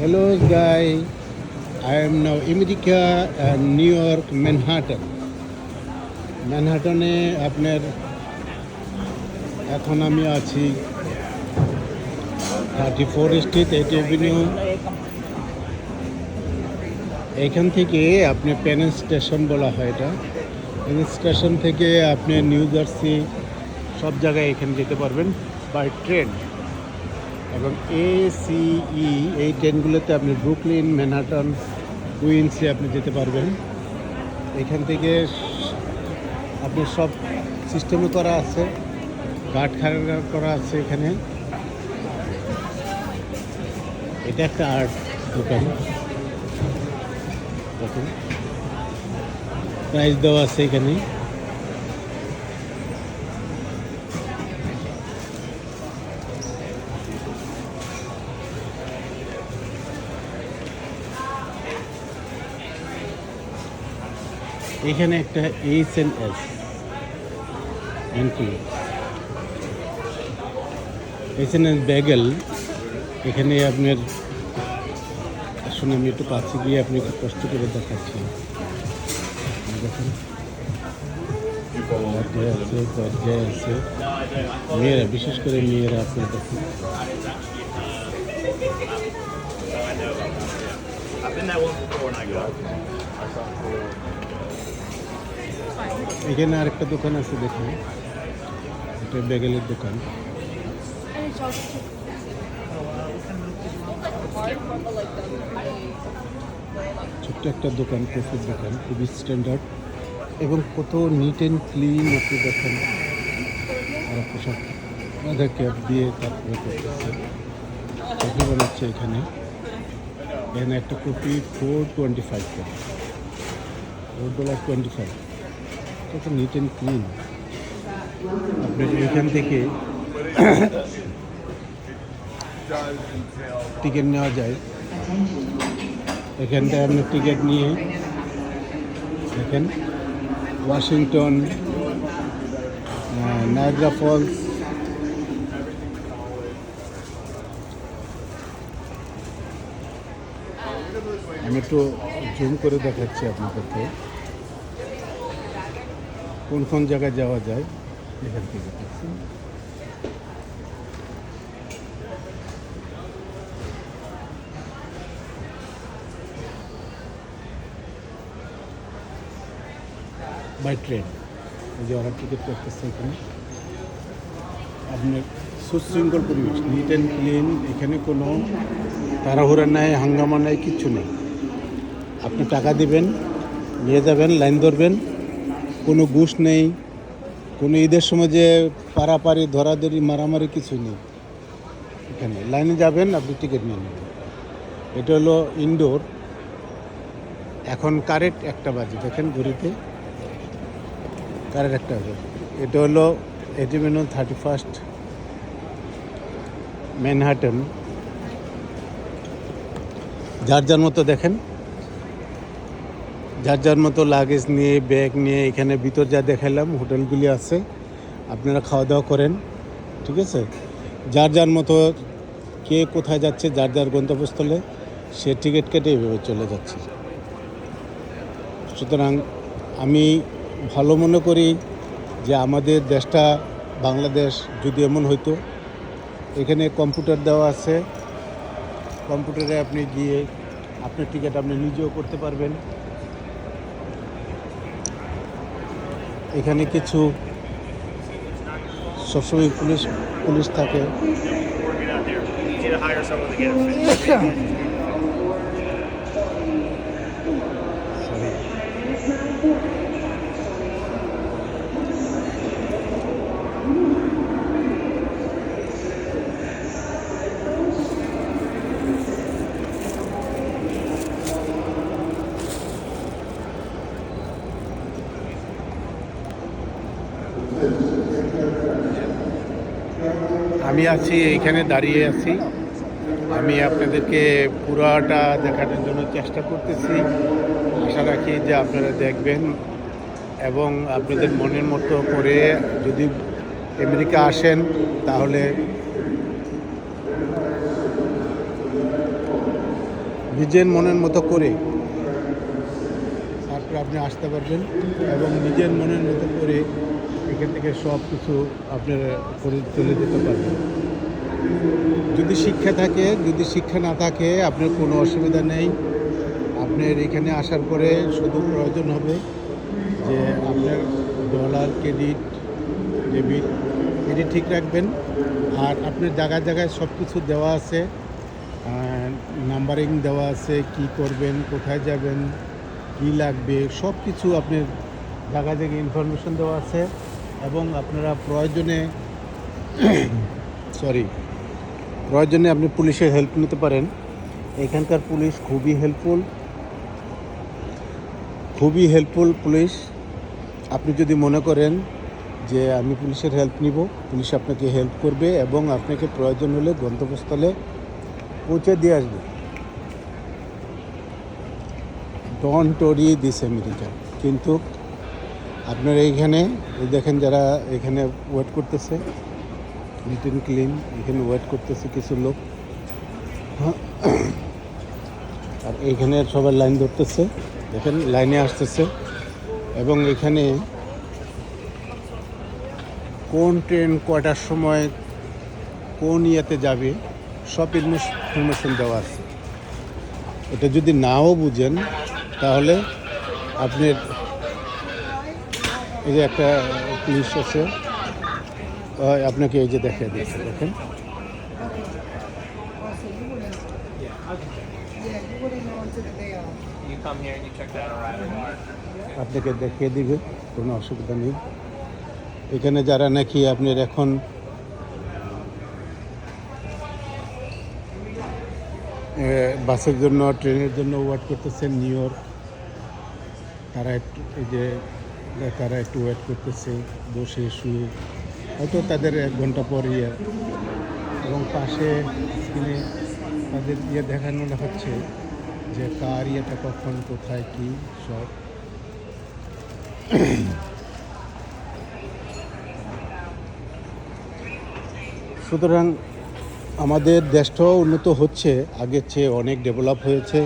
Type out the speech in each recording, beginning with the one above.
Hello, guy. I am now America and New York, Manhattan. ম্যানহাটনে আপনার এখন আমি আছি 34 স্ট্রিট 8 এভিনিউ। এখান থেকে আপনি পেন স্টেশন বলা হয় এটা। পেন স্টেশন থেকে আপনি নিউ জার্সি সব জায়গায় এখানে যেতে পারবেন বাই ট্রেন। এবং ACE এই ট্রেনগুলোতে আপনি ব্রুকলিন, ম্যানহাটন, কুইন্সে আপনি যেতে পারবেন। এখান থেকে আপনি সব সিস্টেমে করা আছে, গার্ড খাড়া করা আছে এখানে। এটা একটা আর্ট দোকান, দেখুন প্রাইস দেওয়া আছে এখানে। এখানে একটা H&S H&S ব্যাগেল। এখানে আপনার আসলে আমি একটু কাছে গিয়ে আপনি একটু কষ্ট করে দেখাচ্ছি। দেখুন দরজায় আছে মেয়েরা, বিশেষ করে মেয়েরা আপনি দেখুন। এখানে আরেকটা দোকান আছে দেখুন, এটা ব্যাগেলের দোকান। ছোট্ট একটা দোকান, কফির দোকান, খুবই স্ট্যান্ডার্ড এবং কত নিট অ্যান্ড ক্লিন আপনি দেখেন। আর পোশাক আধার ক্যাপ দিয়ে তারপরে করতেছে, কফি বানাচ্ছে এখানে। এখানে একটা কপি $4.25 করে, $4.25। কত নিট অ্যান্ড ক্লিন। আপনার এখান থেকে টিকিট নেওয়া যায়। এখানটায় আপনি টিকিট নিয়ে দেখেন ওয়াশিংটন, নায়াগ্রা ফলস, আমি একটু জুম করে দেখাচ্ছি আপনাদেরকে কোন কোন জায়গায় যাওয়া যায় এখান থেকে। বাই ট্রেন, এই যে ওরা টিকিট করতেছে এখানে। আপনার সুশৃঙ্খল পরিবেশ, নিট অ্যান্ড ক্লিন, এখানে কোনো তাড়াহুড়া নাই, হাঙ্গামা নাই, কিচ্ছু নেই। আপনি টাকা দিবেন, নিয়ে যাবেন, লাইন ধরবেন, কোনো ঘুষ নেই, কোনো ঈদের সময় যে পারাপারি ধরাধরি মারামারি কিছু নেই। এখানে লাইনে যাবেন, আপনি টিকিট নিয়ে নেবেন। এটা হলো ইনডোর। এখন কারেক্ট 1টা বাজে, দেখেন ঘড়িতে কারেক্ট 1টা বাজে। এটা হলো এভিনিউ 31 ম্যানহাটন। যার যার মতো দেখেন, যার যার মতো লাগেজ নিয়ে, ব্যাগ নিয়ে এখানে ভিতর যা দেখালাম হোটেলগুলি আছে, আপনারা খাওয়া দাওয়া করেন, ঠিক আছে। যার যার মতো কে কোথায় যাচ্ছে, যার যার গন্তব্যস্থলে সে টিকিট কেটে এভাবে চলে যাচ্ছে। সুতরাং আমি ভালো মনে করি যে আমাদের দেশটা বাংলাদেশ যদি এমন হইতো, এখানে কম্পিউটার দেওয়া আছে, কম্পিউটারে আপনি গিয়ে আপনার টিকিট আপনি নিজেও করতে পারবেন। এখানে কিছু সবসময় পুলিশ থাকে। আমি আছি এইখানে দাঁড়িয়ে আছি। আমি আপনাদেরকে পুরাটা দেখানোর জন্য চেষ্টা করতেছি। আশা রাখি যে আপনারা দেখবেন এবং আপনাদের মনের মতো করে যদি আমেরিকা আসেন তাহলে নিজের মনের মতো করে তারপরে আপনি আসতে পারবেন এবং নিজের মনের মতো করে এখান থেকে সব কিছু আপনার করে চলে যেতে পারবেন। যদি শিক্ষা থাকে, যদি শিক্ষা না থাকে আপনার কোনো অসুবিধা নেই। আপনার এখানে আসার পরে শুধু প্রয়োজন হবে যে আপনার ডলার, ক্রেডিট, ডেবিট এটি ঠিক রাখবেন। আর আপনার জায়গায় জায়গায় সব কিছু দেওয়া আছে, নাম্বারিং দেওয়া আছে, কি করবেন, কোথায় যাবেন, কী লাগবে, সব কিছু আপনার জায়গায় জায়গায় ইনফরমেশন দেওয়া আছে। এবং আপনারা প্রয়োজনে প্রয়োজনে আপনি পুলিশের হেল্প নিতে পারেন। এখানকার পুলিশ খুবই হেল্পফুল পুলিশ। আপনি যদি মনে করেন যে আমি পুলিশের হেল্প নিব, পুলিশ আপনাকে হেল্প করবে এবং আপনাকে প্রয়োজন হলে গন্তব্যস্থলে পৌঁছে দিয়ে আসবে। Don't worry this America. কিন্তু আপনারা এইখানে দেখেন যারা এখানে ওয়েট করতেছে, নিট অ্যান্ড ক্লিন, এখানে ওয়েট করতেছে কিছু লোক, আর এইখানে সবাই লাইন ধরতেছে, দেখেন লাইনে আসতেছে। এবং এখানে কোন ট্রেন কয়টার সময় কোন ইয়েতে যাবে সব ইনফরমেশন দেওয়া আছে। এটা যদি নাও বুঝেন তাহলে আপনার এই যে একটা পুলিশ আছে, আপনাকে এই যে দেখিয়ে দিচ্ছে, দেখেন আপনাকে দেখিয়ে দিবে, কোনো অসুবিধা নেই। এখানে যারা নাকি আপনার এখন বাসের জন্য, ট্রেনের জন্য ওয়েট করতেছেন নিউ ইয়র্ক, তারা একটু ওয়েট করতেছে বসে শুয়ে, হয়তো তাদের 1 ঘন্টা পর এবং পাশে স্ক্রিনে তাদের দেখানো হচ্ছে যে কার ইয়েটা কখন, কোথায়, কি সব। সুতরাং আমাদের দেশটাও উন্নত হচ্ছে, আগের চেয়ে অনেক ডেভেলপ হয়েছে।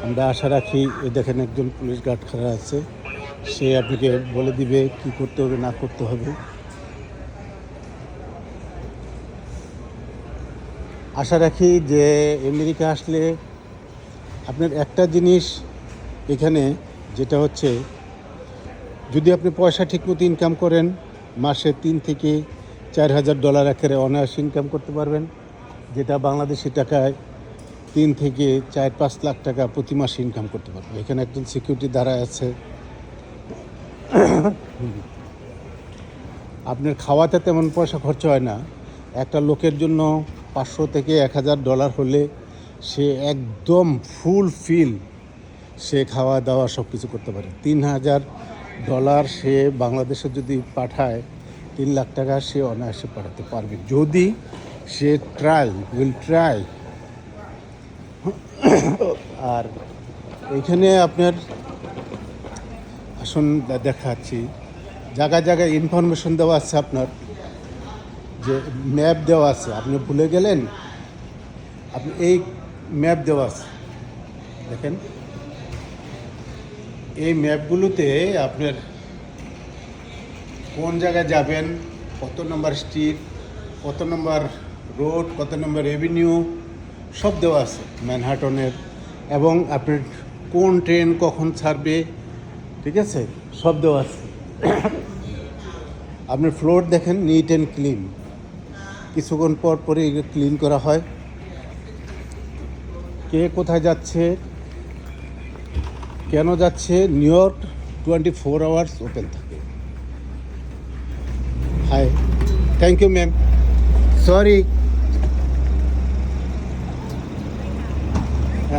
আমরা আশা রাখি, দেখেন একজন পুলিশ গার্ড খাড়া আছে, সে আপনাকে বলে দিবে কি করতে হবে না করতে হবে। আশা রাখি যে আমেরিকা আসলে আপনার একটা জিনিস এখানে যেটা হচ্ছে, যদি আপনি পয়সা ঠিকমতো ইনকাম করেন, মাসে 3 থেকে 4 হাজার ডলার একেবারে অনায়াসে ইনকাম করতে পারবেন, যেটা বাংলাদেশি টাকায় 3 থেকে 4-5 লাখ টাকা প্রতি মাসে ইনকাম করতে পারবেন। এখানে একজন সিকিউরিটি দাঁড়ায় আছে। আপনার খাওয়াতে তেমন পয়সা খরচ হয় না। একটা লোকের জন্য 500 থেকে 1000 ডলার হলে সে একদম ফুলফিল, সে খাওয়া দাওয়া সব কিছু করতে পারে। 3000 ডলার সে বাংলাদেশে যদি পাঠায়, 3 লাখ টাকা সে অনায়াসে পাঠাতে পারবে, যদি সে ট্রাই। আর এইখানে আপনার আসুন দেখাচ্ছি, জায়গায় জায়গায় ইনফরমেশন দেওয়া আছে, আপনার যে ম্যাপ দেওয়া আছে, আপনি ভুলে গেলেন, আপনি এই ম্যাপ দেওয়া আছে, দেখেন এই ম্যাপগুলোতে আপনার কোন জায়গায় যাবেন, কত নম্বর স্ট্রিট, কত নম্বর রোড, কত নম্বর এভিনিউ সব দেওয়া আছে ম্যানহাটনের। এবং আপনার কোন ট্রেন কখন ছাড়বে, ঠিক আছে, সব দেওয়া আছে। আপনার ফ্লোর দেখেন নিট অ্যান্ড ক্লিন, কিছুক্ষণ পর পরে ক্লিন করা হয়। কে কোথায় যাচ্ছে, কেন যাচ্ছে, নিউ ইয়র্ক 24 আওয়ার্স ওপেন থাকে। Hi, thank you ma'am, sorry.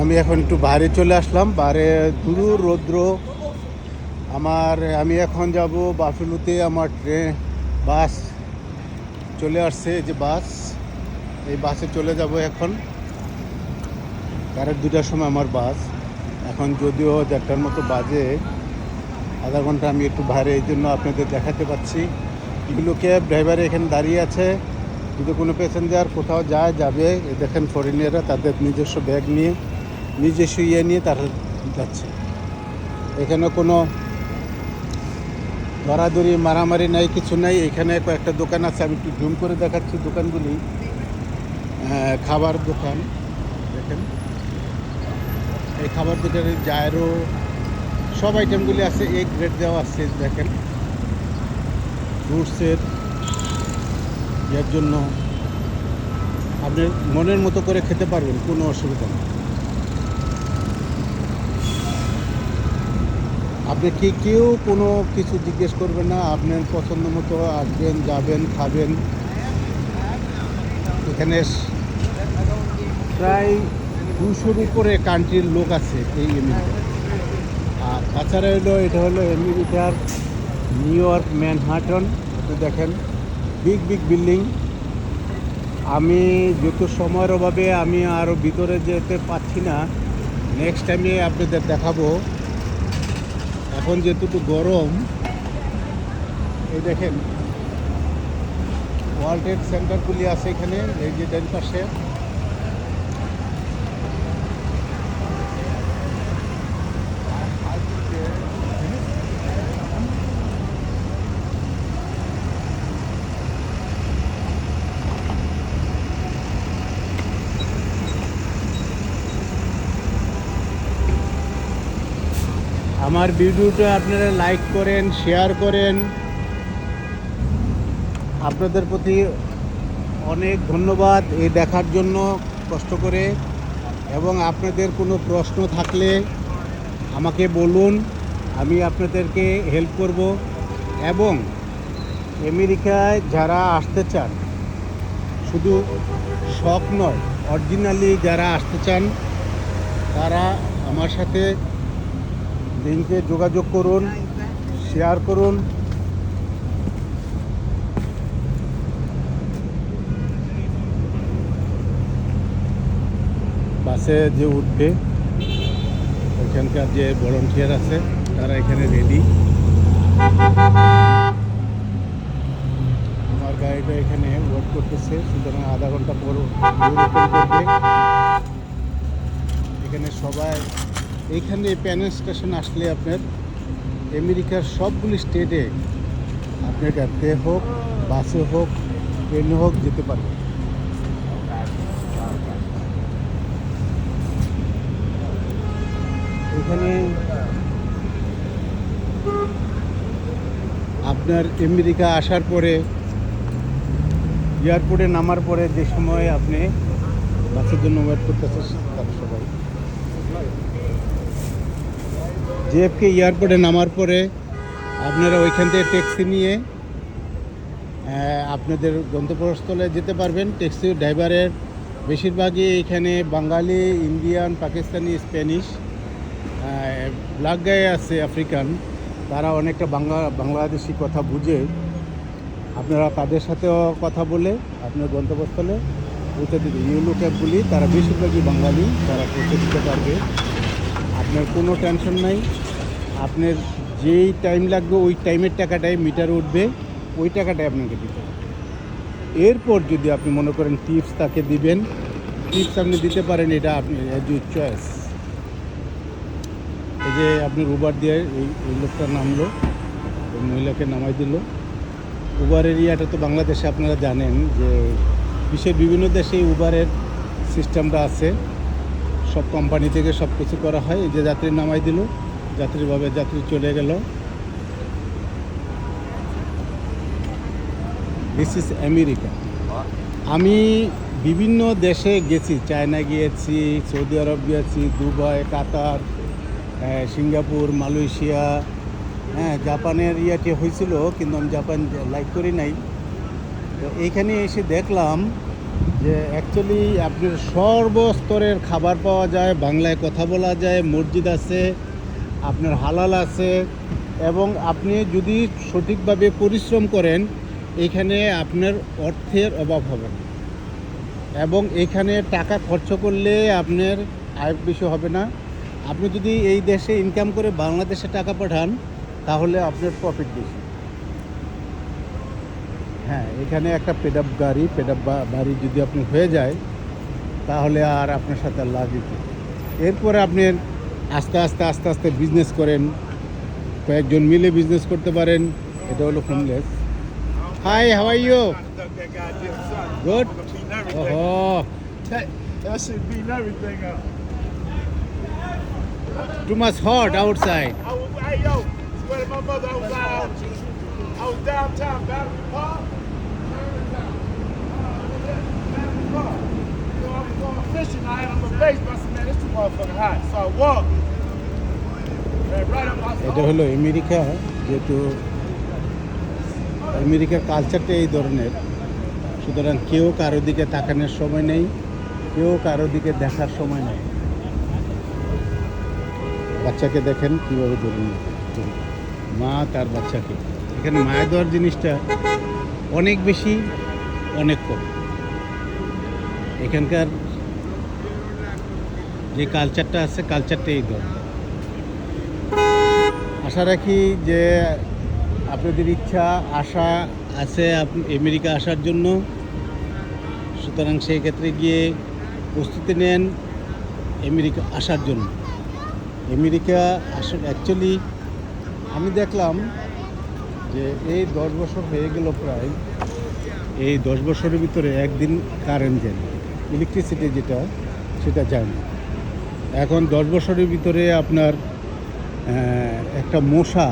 আমি এখন একটু বাইরে চলে আসলাম, বাইরে দূর রৌদ্র। আমি এখন যাব বাফেলোতে, আমার বাস চলে আসছে, যে বাস, এই বাসে চলে যাব এখন। 2টার সময় আমার বাস, এখন যদিও 1টার মতো বাজে, আধা ঘন্টা আমি একটু বাইরে, এই জন্য আপনাদের দেখাতে পাচ্ছি। এগুলো ক্যাব ড্রাইভার এখানে দাঁড়িয়ে আছে, যদি কোনো প্যাসেঞ্জার কোথাও যাবে, দেখেন ফরেনিয়াররা তাদের নিজস্ব ব্যাগ নিয়ে নিজস্ব ইয়ে নিয়ে তারা যাচ্ছে। এখানে কোনো দরাদরি মারামারি নাই, কিছু নাই। এখানে কয়েকটা দোকান আছে, আমি একটু জুম করে দেখাচ্ছি দোকানগুলি। খাবার দোকান দেখেন, এই খাবার দোকানে জায়রো সব আইটেমগুলি আছে, এ গ্রেড দেওয়া আছে দেখেন। ফ্রুটসের এর জন্য আপনি মনের মতো করে খেতে পারবেন, কোনো অসুবিধা নেই। আপনি কেউ কোনো কিছু জিজ্ঞেস করবেন না, আপনার পছন্দ মতো আসবেন, যাবেন, খাবেন। এখানে প্রায় 200-র উপরে কান্ট্রির লোক আছে এই আমেরিকা। আর তাছাড়া এটা হলো আমেরিকার নিউ ইয়র্ক ম্যানহাটন। আপনি দেখেন বিগ বিগ বিল্ডিং। আমি যত সময়ের অভাবে আমি আরও ভিতরে যেতে পারছি না, নেক্সট টাইমে আপনাদের দেখাবো। এখন যেহেতু গরম, এই দেখেন ওয়ার্ল্ড ট্রেড সেন্টারগুলি আছে এখানে, এই যে ডান পাশে। আমার ভিডিওটা আপনারা লাইক করেন, শেয়ার করেন। আপনাদের প্রতি অনেক ধন্যবাদ এই দেখার জন্য কষ্ট করে। এবং আপনাদের কোনো প্রশ্ন থাকলে আমাকে বলুন, আমি আপনাদেরকে হেল্প করব। এবং আমেরিকায় যারা আসতে চান, শুধু শখ নয়, অরিজিনালি যারা আসতে চান, তারা আমার সাথে লিঙ্কে যোগাযোগ করুন, শেয়ার করুন। বাসে যে উঠবে, ওইখানকার যে ভলান্টিয়ার আছে তারা এখানে রেডি। আমার গাড়িটা এখানে ওয়েট করতেছে, সুতরাং আধা ঘন্টা পর করবে। এখানে সবাই, এইখানে প্যান স্টেশন আসলে আপনার আমেরিকার সবগুলি স্টেটে আপনার গাড়িতে হোক, বাসে হোক, ট্রেনে হোক যেতে পারবে। এখানে আপনার আমেরিকা আসার পরে, এয়ারপোর্টে নামার পরে যে সময় আপনি বাসের জন্য ওয়েট করতেছে, তারা সবাই জেএফকে এয়ারপোর্টে নামার পরে আপনারা ওইখান থেকে ট্যাক্সি নিয়ে আপনাদের গন্তব্যস্থলে যেতে পারবেন। ট্যাক্সি ড্রাইভারের বেশিরভাগই এখানে বাঙালি, ইন্ডিয়ান, পাকিস্তানি, স্প্যানিশ, ব্ল্যাক গায়ে আছে আফ্রিকান, তারা অনেকটা বাংলাদেশি কথা বুঝে। আপনারা তাদের সাথেও কথা বলে আপনার গন্তব্যস্থলে পৌঁছে দিতে, ইউলো ক্যাবগুলি তারা বেশিরভাগই বাঙালি, তারা পৌঁছে দিতে পারবে। আপনার কোনো টেনশন নাই। আপনার যেই টাইম লাগবে ওই টাইমের টাকাটাই মিটার উঠবে, ওই টাকাটাই আপনাকে দিতে হবে। এরপর যদি আপনি মনে করেন টিপস তাকে দিবেন, টিপস আপনি দিতে পারেন, এটা আপনি অ্যাজ ইউর চয়েস। এই যে আপনি উবার দিয়ে এই লোকটা নামলো, ওই মহিলাকে নামাই দিল। উবার এরিয়াটা তো বাংলাদেশে আপনারা জানেন যে বিশ্বের বিভিন্ন দেশে উবারের সিস্টেমটা আছে, সব কোম্পানি থেকে সব কিছু করা হয়। এই যে যাত্রী নামাই দিল, যাত্রী চলে গেল। This is America. আমি বিভিন্ন দেশে গেছি, চায়না গিয়েছি, সৌদি আরব গিয়েছি, দুবাই, কাতার, সিঙ্গাপুর, মালয়েশিয়া, জাপানের ইয়াটি হয়েছিল, কিন্তু আমি জাপান লাইক করি নাই। তো এইখানে এসে দেখলাম যে অ্যাকচুয়ালি আপনার সর্বস্তরের খাবার পাওয়া যায়, বাংলায় কথা বলা যায়, মসজিদ আছে, আপনার হালাল আছে। এবং আপনি যদি সঠিকভাবে পরিশ্রম করেন, এখানে আপনার অর্থের অভাব হবে না। এবং এখানে টাকা খরচ করলে আপনার আয় বেশি হবে না। আপনি যদি এই দেশে ইনকাম করে বাংলাদেশে টাকা পাঠান, তাহলে আপনার প্রফিট বেশি। হ্যাঁ, এখানে একটা পেডআপ বাড়ি যদি আপনি হয়ে যায়, তাহলে আর আপনার সাথে আর লাগবে। এরপরে আপনি আস্তে আস্তে আস্তে আস্তে বিজনেস করেন, কয়েকজন মিলে বিজনেস করতে পারেন। এটা হলো homeless. Hi, how are you? Good. ওহো, That shit beating everything up. Too much hot outside. Hey yo, swear to my mother, I was downtown Battery Park. Battery Park. So I was going fishing. I had on my face, but I said, man, it's too motherfucking hot. So I walked. And right up, I said, এটা হলো America. যেহেতু আমেরিকার কালচারটা এই ধরনের, সুতরাং কেউ কারো দিকে তাকানোর সময় নেই, কেউ কারো দিকে দেখার সময় নেই। বাচ্চাকে দেখেন কীভাবে ধরে নিয়ে মা তার বাচ্চাকে। এখানে মায়া দেওয়ার জিনিসটা অনেক বেশি, অনেক কম। এখানকার যে কালচারটা আছে, কালচারটা এই ধরনের। আশা রাখি যে আপনাদের ইচ্ছা আশা আছে আমেরিকা আসার জন্য, সুতরাং সেই ক্ষেত্রে গিয়ে প্রস্তুতি নেন আমেরিকা আসার জন্য। আমেরিকা আসলে অ্যাকচুয়ালি আমি দেখলাম যে এই 10 বছর হয়ে গেল প্রায়, এই 10 বছরের ভিতরে একদিন কারেন্ট যায় না, ইলেকট্রিসিটি যেটা সেটা যায় না। এখন 10 বছরের ভিতরে আপনার একটা মশা,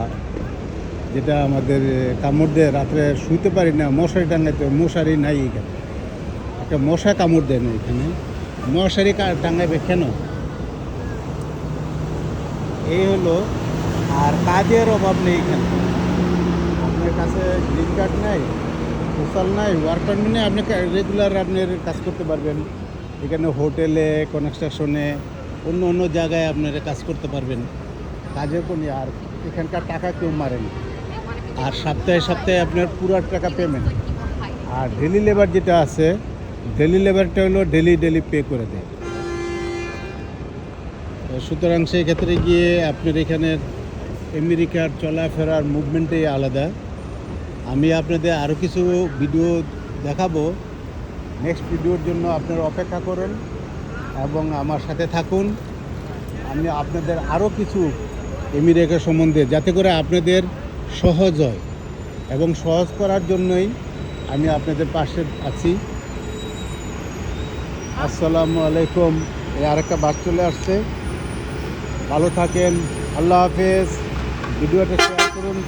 যেটা আমাদের কামড় দেয়, রাত্রে শুইতে পারি না, মশারি টাঙাইতে, মশারি নাই এখানে। একটা মশা কামড় দেয় না এখানে, মশারি টাঙাইবে কেন? এই হলো। আর কাজের অভাব নেই এখানে। আপনার কাছে গ্রিন কার্ড নাই, সোশ্যাল নাই, ওয়ার্ক পারমিট নেই, আপনি রেগুলার আপনার কাজ করতে পারবেন। এখানে হোটেলে, কনস্ট্রাকশনে, অন্য অন্য জায়গায় আপনারা কাজ করতে পারবেন। কাজের কোনো, আর এখানকার টাকা কেউ মারে না। আর সপ্তাহে সপ্তাহে আপনার পুরো টাকা পেমেন্ট। আর ডেলি লেবার যেটা আছে, ডেলি লেবারটা হলো ডেলি পে করে দেয়। সুতরাং সেই ক্ষেত্রে গিয়ে আপনার এখানের আমেরিকার চলাফেরার মুভমেন্টই আলাদা। আমি আপনাদের আরও কিছু ভিডিও দেখাবো। নেক্সট ভিডিওর জন্য আপনারা অপেক্ষা করুন এবং আমার সাথে থাকুন। আমি আপনাদের আরও কিছু আমেরিকা সম্বন্ধে, যাতে করে আপনাদের সহজ হয়, এবং সহজ করার জন্যই আমি আপনাদের পাশে আছি। আসসালামু আলাইকুম। এই আরেকটা বাস চলে আসছে। ভালো থাকেন, আল্লাহ হাফেজ। ভিডিওটা শেয়ার করুন।